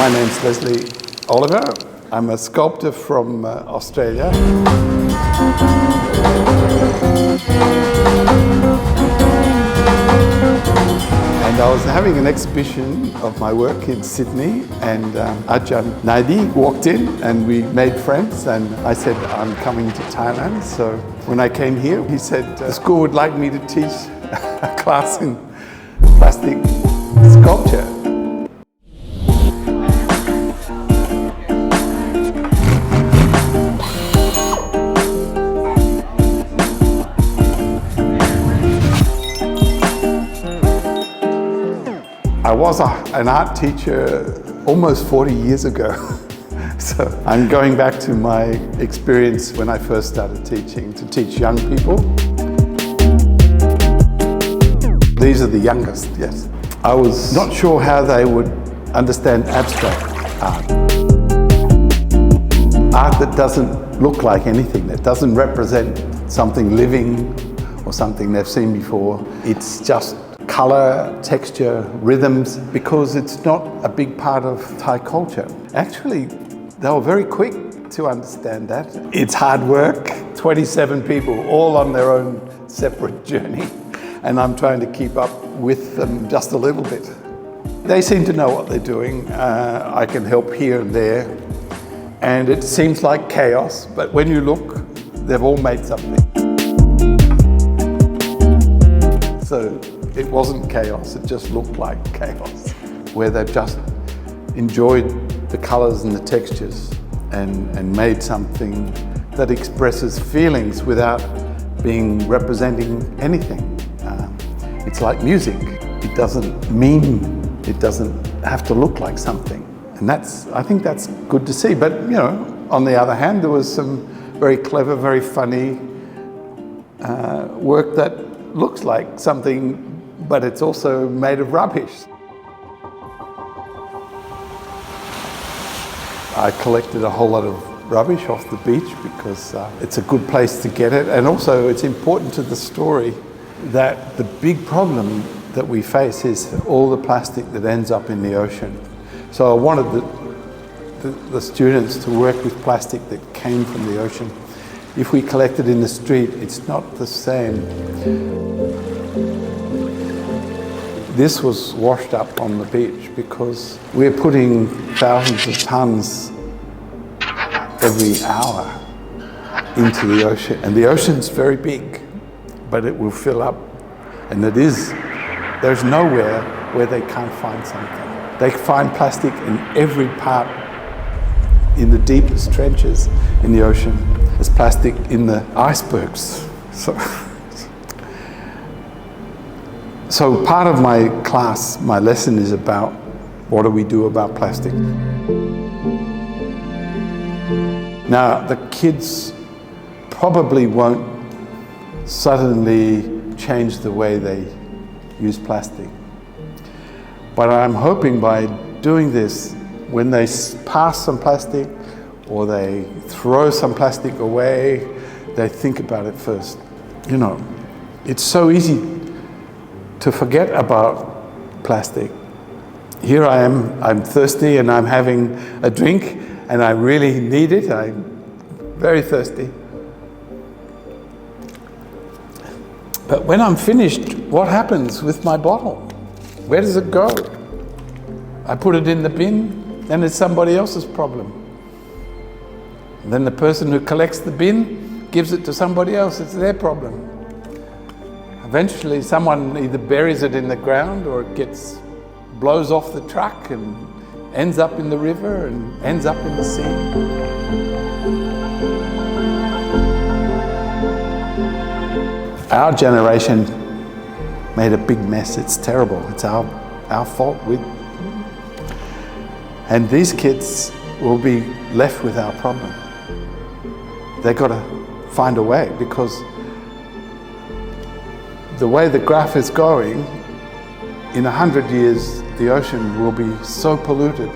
My name's Leslie Oliver. I'm a sculptor from Australia. And I was having an exhibition of my work in Sydney, and Ajahn Naidi walked in and we made friends, and I said, I'm coming to Thailand. So when I came here, he said the school would like me to teach a class in plastic sculpture. I was an art teacher almost 40 years ago. So I'm going back to my experience when I first started teaching, to teach young people. These are the youngest, yes. I was not sure how they would understand abstract art. Art that doesn't look like anything, that doesn't represent something living or something they've seen before. It's just color, texture, rhythms, because it's not a big part of Thai culture. Actually, they were very quick to understand that. It's hard work, 27 people, all on their own separate journey, and I'm trying to keep up with them just a little bit. They seem to know what they're doing. I can help here and there, and it seems like chaos, but when you look, they've all made something. So it wasn't chaos, it just looked like chaos, where they've just enjoyed the colors and the textures and made something that expresses feelings without representing anything. It's like music. It doesn't have to look like something. And I think that's good to see. But, you know, on the other hand, there was some very clever, very funny work that looks like something, but it's also made of rubbish. I collected a whole lot of rubbish off the beach because it's a good place to get it, and also it's important to the story that the big problem that we face is all the plastic that ends up in the ocean. So I wanted the students to work with plastic that came from the ocean. If we collect it in the street, it's not the same. This was washed up on the beach because we're putting thousands of tons every hour into the ocean. And the ocean's very big, but it will fill up. And there's nowhere where they can't find something. They find plastic in every part, in the deepest trenches in the ocean. There's plastic in the icebergs. So part of my class, my lesson is about what do we do about plastic. Now, the kids probably won't suddenly change the way they use plastic. But I'm hoping by doing this, when they pass some plastic or they throw some plastic away, they think about it first. You know, it's so easy to forget about plastic. Here I am, I'm thirsty and I'm having a drink and I really need it. I'm very thirsty. But when I'm finished, what happens with my bottle? Where does it go? I put it in the bin, then it's somebody else's problem. And then the person who collects the bin gives it to somebody else, it's their problem. Eventually someone either buries it in the ground or it blows off the truck and ends up in the river and ends up in the sea. Our generation made a big mess. It's terrible. It's our fault. And these kids will be left with our problem. They've got to find a way, because the way the graph is going, in 100 years, the ocean will be so polluted,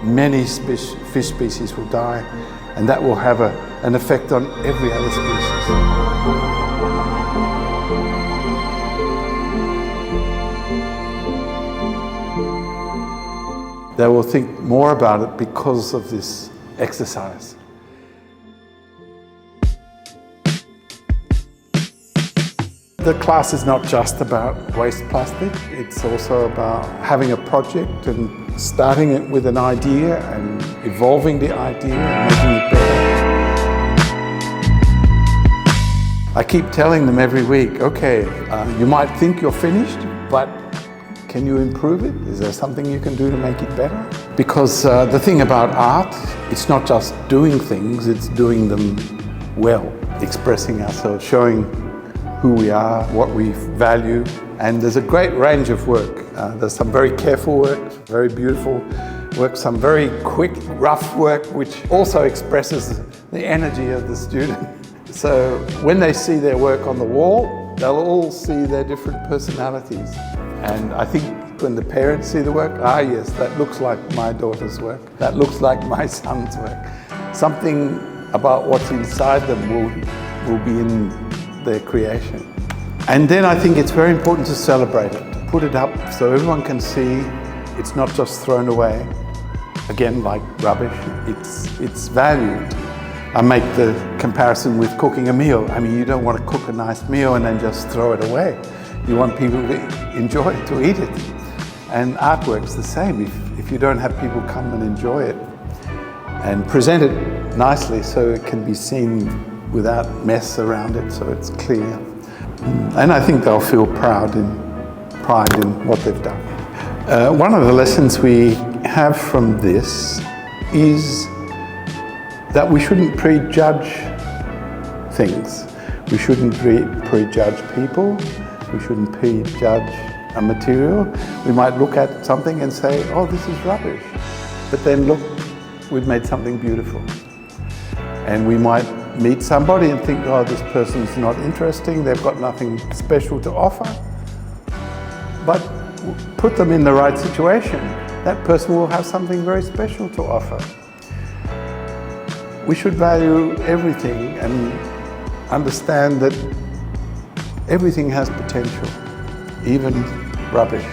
many fish species will die, and that will have an effect on every other species. they will think more about it because of this exercise. The class is not just about waste plastic, it's also about having a project and starting it with an idea and evolving the idea and making it better. I keep telling them every week, okay, you might think you're finished, but can you improve it? Is there something you can do to make it better? Because the thing about art, it's not just doing things, it's doing them well, expressing ourselves, showing who we are, what we value, and there's a great range of work. There's some very careful work, very beautiful work, some very quick, rough work, which also expresses the energy of the student. So when they see their work on the wall, they'll all see their different personalities. And I think when the parents see the work, yes, that looks like my daughter's work, that looks like my son's work. Something about what's inside them will be in their creation. And then I think it's very important to celebrate it, to put it up so everyone can see it's not just thrown away, again like rubbish, it's valued. I make the comparison with cooking a meal. I mean, you don't want to cook a nice meal and then just throw it away. You want people to enjoy it, to eat it. And artwork's the same. If you don't have people come and enjoy it and present it nicely so it can be seen without mess around it, so it's clear. And I think they'll feel pride in what they've done. One of the lessons we have from this is that we shouldn't prejudge things. We shouldn't prejudge people. We shouldn't prejudge a material. We might look at something and say, oh, this is rubbish. But then look, we've made something beautiful. And we might meet somebody and think, oh, this person's not interesting, they've got nothing special to offer. But put them in the right situation. That person will have something very special to offer. We should value everything and understand that everything has potential, even rubbish.